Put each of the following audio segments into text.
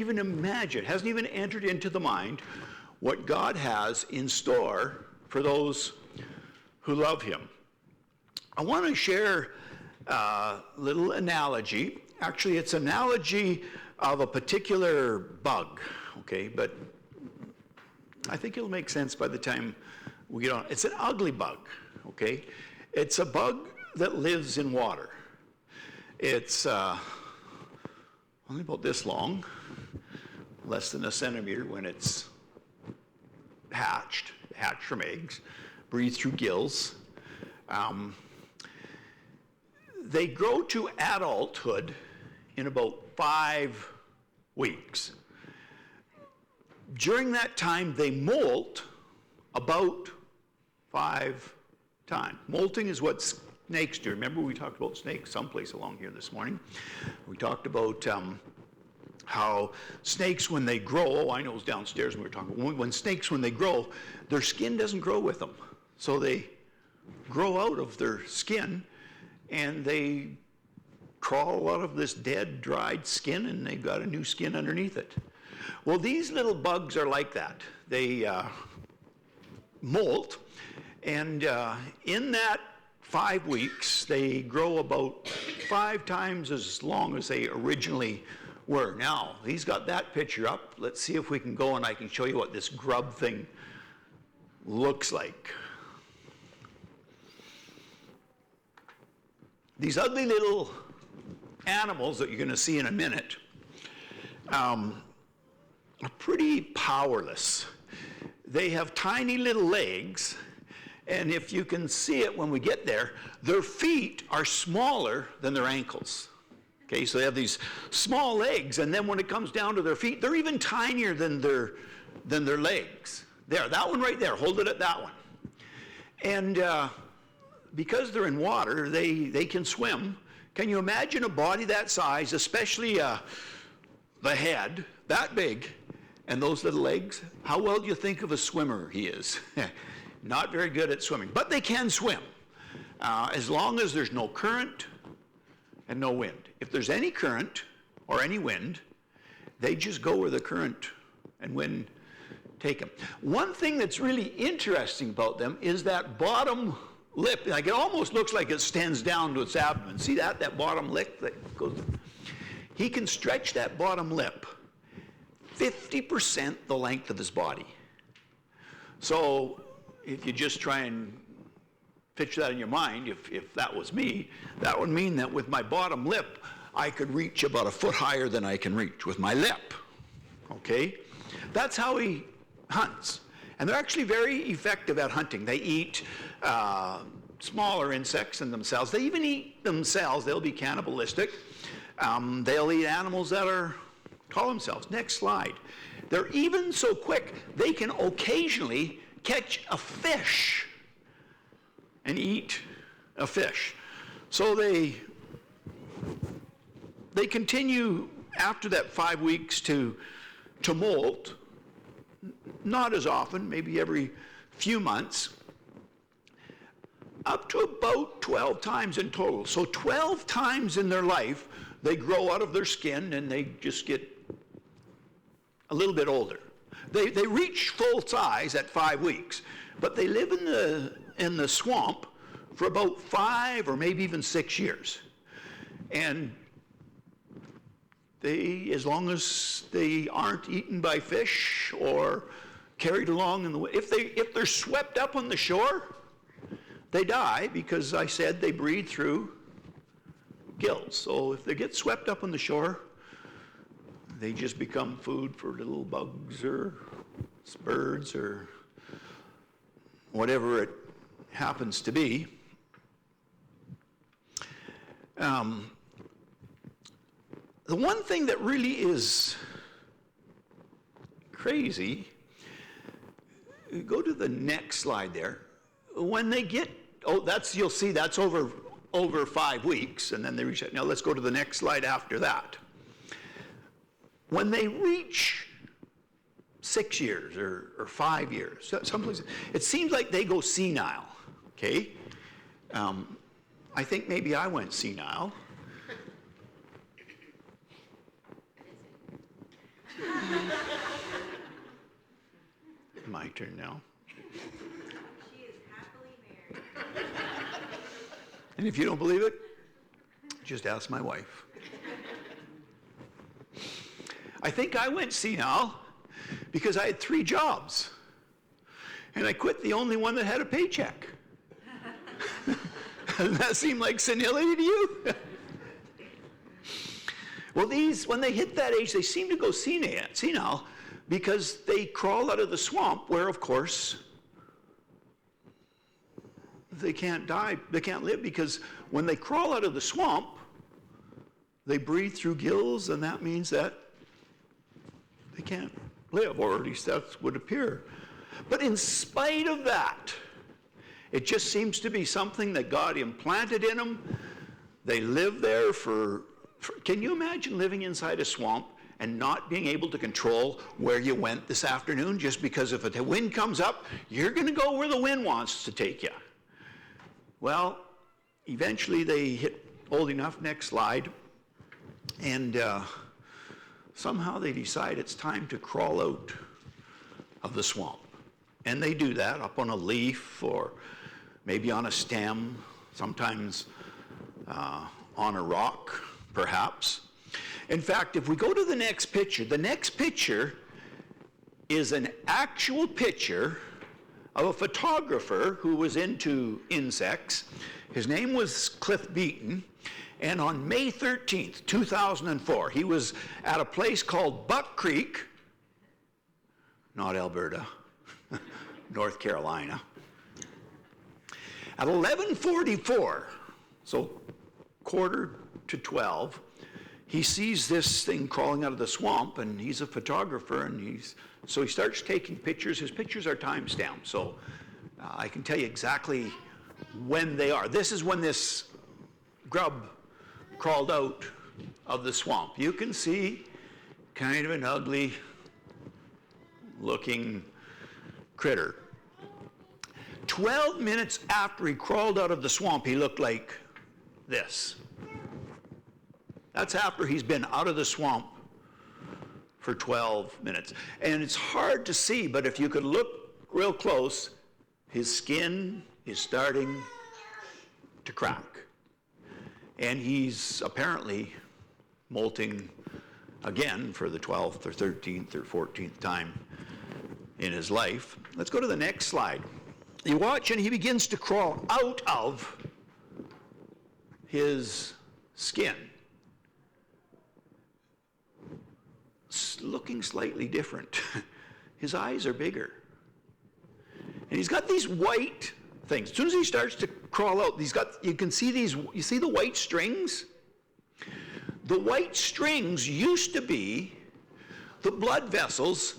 even imagine, hasn't even entered into the mind what God has in store for those who love him. I want to share a little analogy. Actually, it's an analogy of a particular bug, okay? But I think it'll make sense by the time we get on. It's an ugly bug, okay? It's a bug that lives in water. It's only about this long, less than a centimeter when it's hatched from eggs, breathe through gills. They grow to adulthood in about 5 weeks. During that time, they molt about 5 times. Molting is what snakes do. Remember we talked about snakes someplace along here this morning. We talked about how snakes, when they grow, I know it was downstairs when we were talking, when snakes, when they grow, their skin doesn't grow with them. So they grow out of their skin and they crawl out of this dead, dried skin, and they've got a new skin underneath it. Well, these little bugs are like that. They molt, and in that 5 weeks, they grow about 5 times as long as they originally were. Now, he's got that picture up. Let's see if we can go and I can show you what this grub thing looks like. These ugly little animals that you're going to see in a minute are pretty powerless. They have tiny little legs, and if you can see it when we get there, their feet are smaller than their ankles. Okay, so they have these small legs, and then when it comes down to their feet, they're even tinier than their legs. There, that one right there, hold it at that one. And because they're in water, they can swim. Can you imagine a body that size, especially the head, that big, and those little legs? How well do you think of a swimmer he is? Not very good at swimming, but they can swim, as long as there's no current and no wind. If there's any current or any wind, they just go where the current and wind take them. One thing that's really interesting about them is that bottom lip. Like, it almost looks like it extends down to its abdomen. See that bottom lip that goes? He can stretch that bottom lip 50% the length of his body. So if you just try and picture that in your mind, if that was me, that would mean that with my bottom lip, I could reach about a foot higher than I can reach with my lip. Okay? That's how he hunts. And they're actually very effective at hunting. They eat smaller insects than themselves. They even eat themselves. They'll be cannibalistic. They'll eat animals that are call themselves. Next slide. They're even so quick, they can occasionally catch a fish and eat a fish. So they continue after that 5 weeks to molt, not as often, maybe every few months, up to about 12 times in total. So 12 times in their life, they grow out of their skin and they just get a little bit older. They reach full size at 5 weeks, but they live in the swamp for about 5 or maybe even 6 years. And as long as they aren't eaten by fish or carried along in the way, if they're swept up on the shore, they die, because I said they breathe through gills. So if they get swept up on the shore, they just become food for little bugs or birds or whatever it happens to be. The one thing that really is crazy, go to the next slide there. When they get, you'll see that's over 5 weeks, and then they reach it. Now let's go to the next slide after that. When they reach 6 years or 5 years, someplace, it seems like they go senile, okay? I think maybe I went senile. My turn now. She is happily married. And if you don't believe it, just ask my wife. I think I went senile because I had 3 jobs. And I quit the only one that had a paycheck. Doesn't that seem like senility to you? Well, these, when they hit that age, they seem to go senile because they crawl out of the swamp where, of course, they can't die, they can't live, because when they crawl out of the swamp, they breathe through gills, and that means that they can't live, or at least that would appear. But in spite of that, it just seems to be something that God implanted in them. They live there for can you imagine living inside a swamp and not being able to control where you went this afternoon just because if the wind comes up, you're going to go where the wind wants to take you? Well, eventually they hit old enough, next slide, and somehow they decide it's time to crawl out of the swamp. And they do that up on a leaf or maybe on a stem, sometimes on a rock, perhaps. In fact, if we go to the next picture is an actual picture of a photographer who was into insects. His name was Cliff Beaton, and on May 13th, 2004, he was at a place called Buck Creek, not Alberta, North Carolina. At 11:44, so 11:45, he sees this thing crawling out of the swamp, and he's a photographer, and so he starts taking pictures. His pictures are time-stamped, so I can tell you exactly when they are. This is when this grub crawled out of the swamp. You can see kind of an ugly looking critter. 12 minutes after he crawled out of the swamp, he looked like this. That's after he's been out of the swamp for 12 minutes. And it's hard to see, but if you could look real close, his skin is starting to crack. And he's apparently molting again for the 12th or 13th or 14th time in his life. Let's go to the next slide. You watch, and he begins to crawl out of his skin, looking slightly different. His eyes are bigger. And he's got these white things. As soon as he starts to crawl out, you can see these, you see the white strings? The white strings used to be the blood vessels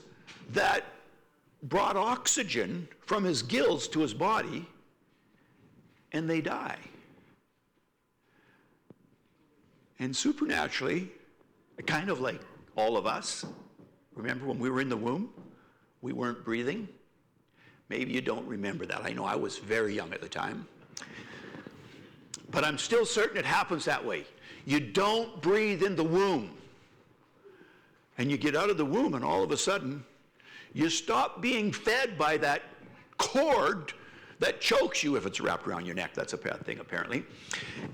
that brought oxygen from his gills to his body, and they die. And supernaturally, kind of like all of us, remember when we were in the womb, we weren't breathing? Maybe you don't remember that. I know I was very young at the time. But I'm still certain it happens that way. You don't breathe in the womb. And you get out of the womb, and all of a sudden, you stop being fed by that cord that chokes you if it's wrapped around your neck. That's a bad thing, apparently.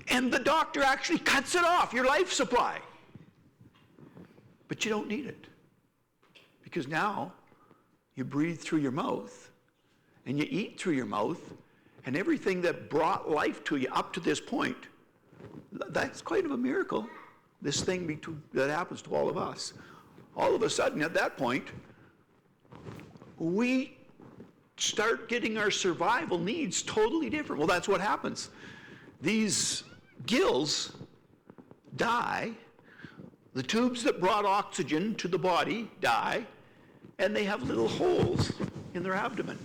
And the doctor actually cuts it off, your life supply. But you don't need it. Because now you breathe through your mouth, and you eat through your mouth, and everything that brought life to you up to this point, that's quite of a miracle, this thing that happens to all of us. All of a sudden, at that point, we start getting our survival needs totally different. Well, that's what happens. These gills die, the tubes that brought oxygen to the body die, and they have little holes in their abdomen.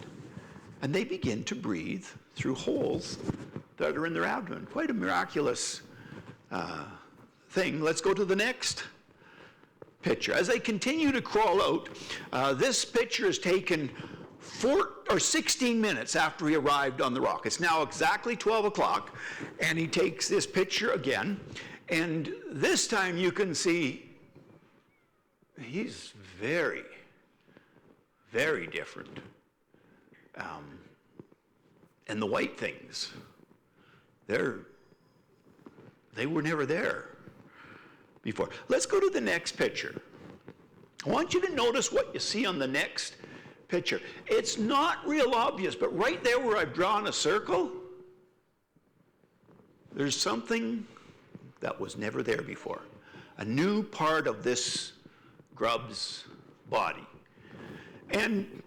And they begin to breathe through holes that are in their abdomen. Quite a miraculous thing. Let's go to the next picture. As they continue to crawl out, this picture is taken 16 minutes after he arrived on the rock. It's now exactly 12 o'clock, and he takes this picture again, and this time you can see he's very, very different. And the white things, they were never there before. Let's go to the next picture. I want you to notice what you see on the next picture. It's not real obvious, but right there where I've drawn a circle, there's something that was never there before. A new part of this grub's body. And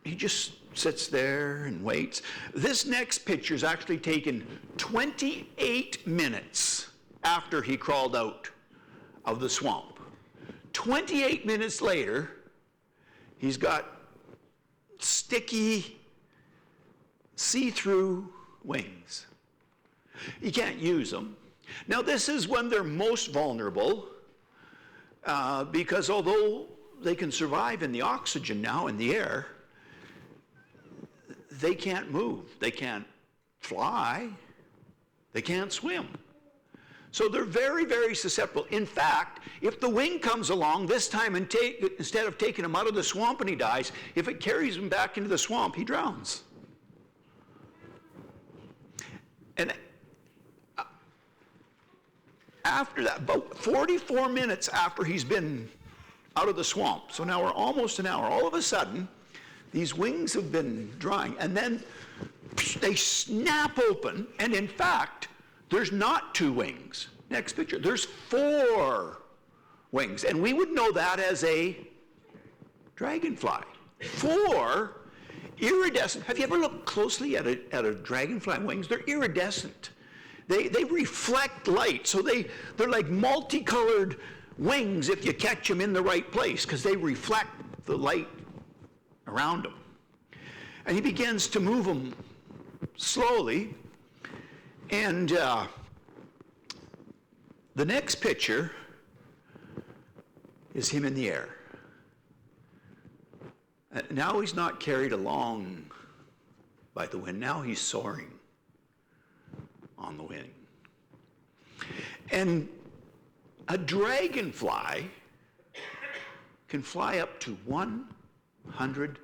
he just sits there and waits. This next picture is actually taken 28 minutes after he crawled out of the swamp. 28 minutes later, he's got sticky, see-through wings. You can't use them. Now, this is when they're most vulnerable because although they can survive in the oxygen now in the air, they can't move. They can't fly. They can't swim. So they're very, very susceptible. In fact, if the wing comes along this time and instead of taking him out of the swamp and he dies, if it carries him back into the swamp, he drowns. And after that, about 44 minutes after he's been out of the swamp, so now we're almost an hour, all of a sudden, these wings have been drying, and then they snap open, and in fact, there's not 2 wings. Next picture, there's 4 wings, and we would know that as a dragonfly. 4 iridescent. Have you ever looked closely at a dragonfly wings? They're iridescent. They reflect light, so they're like multicolored wings if you catch them in the right place, because they reflect the light around him. And he begins to move them slowly. And the next picture is him in the air. Now he's not carried along by the wind. Now he's soaring on the wind. And a dragonfly can fly up to 100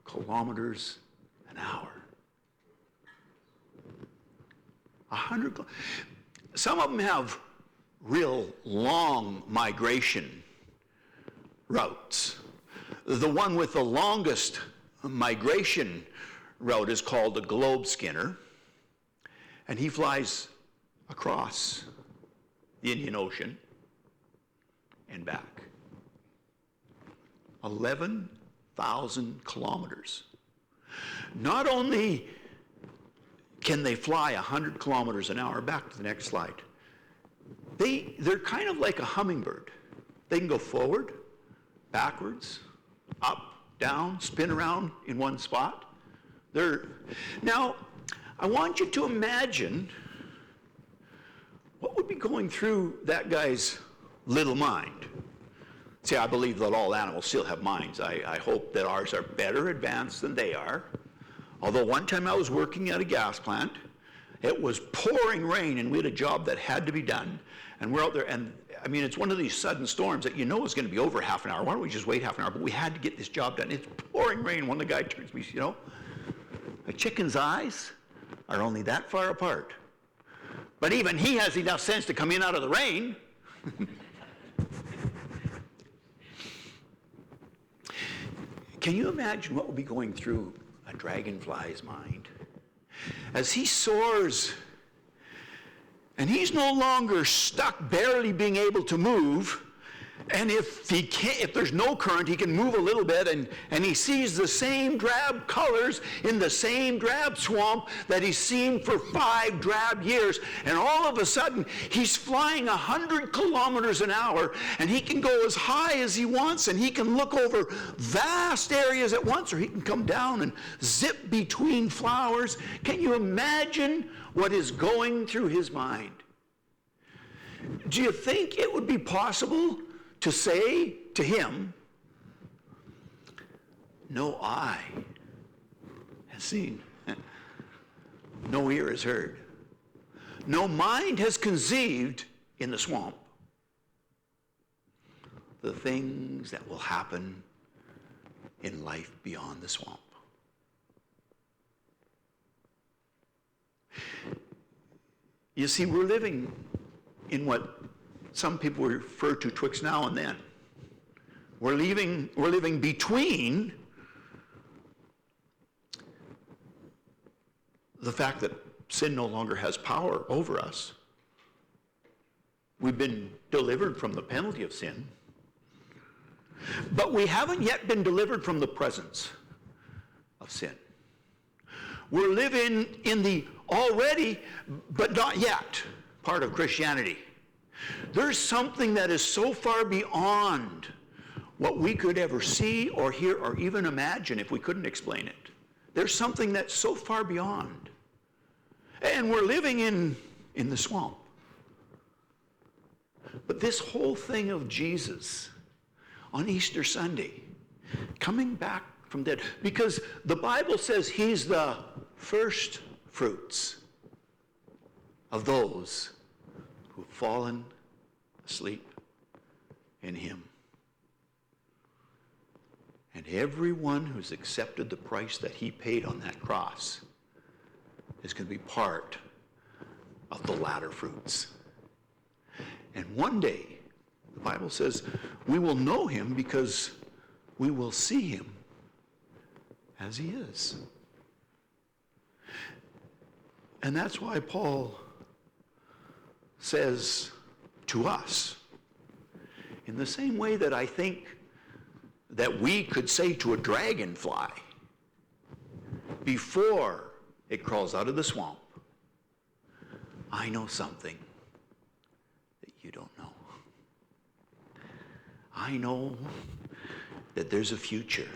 kilometers an hour. 100. Some of them have real long migration routes. The one with the longest migration route is called the globe skinner, and he flies across the Indian Ocean and back. 11,000 kilometers. Not only can they fly 100 kilometers an hour, back to the next slide, they're kind of like a hummingbird. They can go forward, backwards, up, down, spin around in one spot. Now, I want you to imagine what would be going through that guy's little mind. See, I believe that all animals still have minds. I hope that ours are better advanced than they are. Although one time I was working at a gas plant, it was pouring rain and we had a job that had to be done. And we're out there, and I mean, it's one of these sudden storms that you know is going to be over half an hour. Why don't we just wait half an hour? But we had to get this job done. It's pouring rain. When the guy turns to me, you know, a chicken's eyes are only that far apart. But even he has enough sense to come in out of the rain. Can you imagine what would be going through a dragonfly's mind as he soars, and he's no longer stuck barely being able to move, and if there's no current, he can move a little bit, and he sees the same drab colors in the same drab swamp that he's seen for 5 drab years, and all of a sudden he's flying 100 kilometers an hour, and he can go as high as he wants, and he can look over vast areas at once, or he can come down and zip between flowers. Can you imagine what is going through his mind? Do you think it would be possible to say to him, no eye has seen, no ear has heard, no mind has conceived in the swamp the things that will happen in life beyond the swamp. You see, we're living in what some people refer to twixt now and then. We're living between the fact that sin no longer has power over us. We've been delivered from the penalty of sin, but we haven't yet been delivered from the presence of sin. We're living in the already, but not yet part of Christianity. There's something that is so far beyond what we could ever see or hear or even imagine if we couldn't explain it. There's something that's so far beyond. And we're living in the swamp. But this whole thing of Jesus on Easter Sunday, coming back from dead, because the Bible says he's the first fruits of those who have fallen asleep in him. And everyone who's accepted the price that he paid on that cross is going to be part of the latter fruits. And one day, the Bible says, we will know him because we will see him as he is. And that's why Paul says to us, in the same way that I think that we could say to a dragonfly before it crawls out of the swamp, I know something that you don't know. I know that there's a future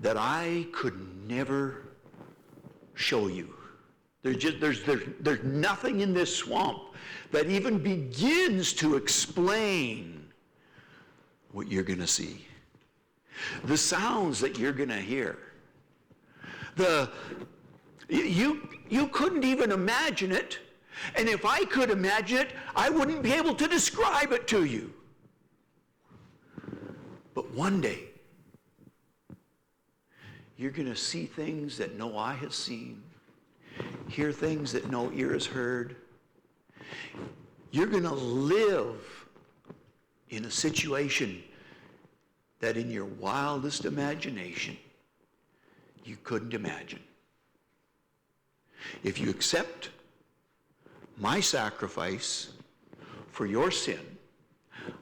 that I could never show you. There's nothing in this swamp that even begins to explain what you're going to see. The sounds that you're going to hear. You couldn't even imagine it. And if I could imagine it, I wouldn't be able to describe it to you. But one day, you're going to see things that no eye has seen, hear things that no ear has heard. You're going to live in a situation that in your wildest imagination, you couldn't imagine. If you accept my sacrifice for your sin,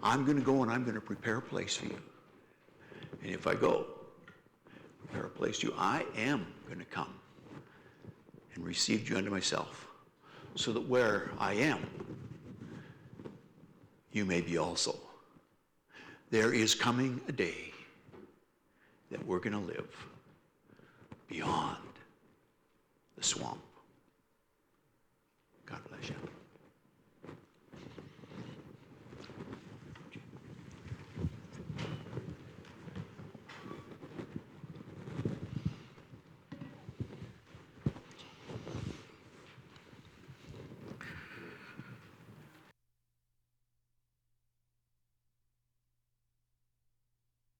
I'm going to go and I'm going to prepare a place for you. And if I go, prepare a place for you, I am going to come and receive you unto myself, so that where I am, you may be also. There is coming a day that we're going to live beyond the swamp.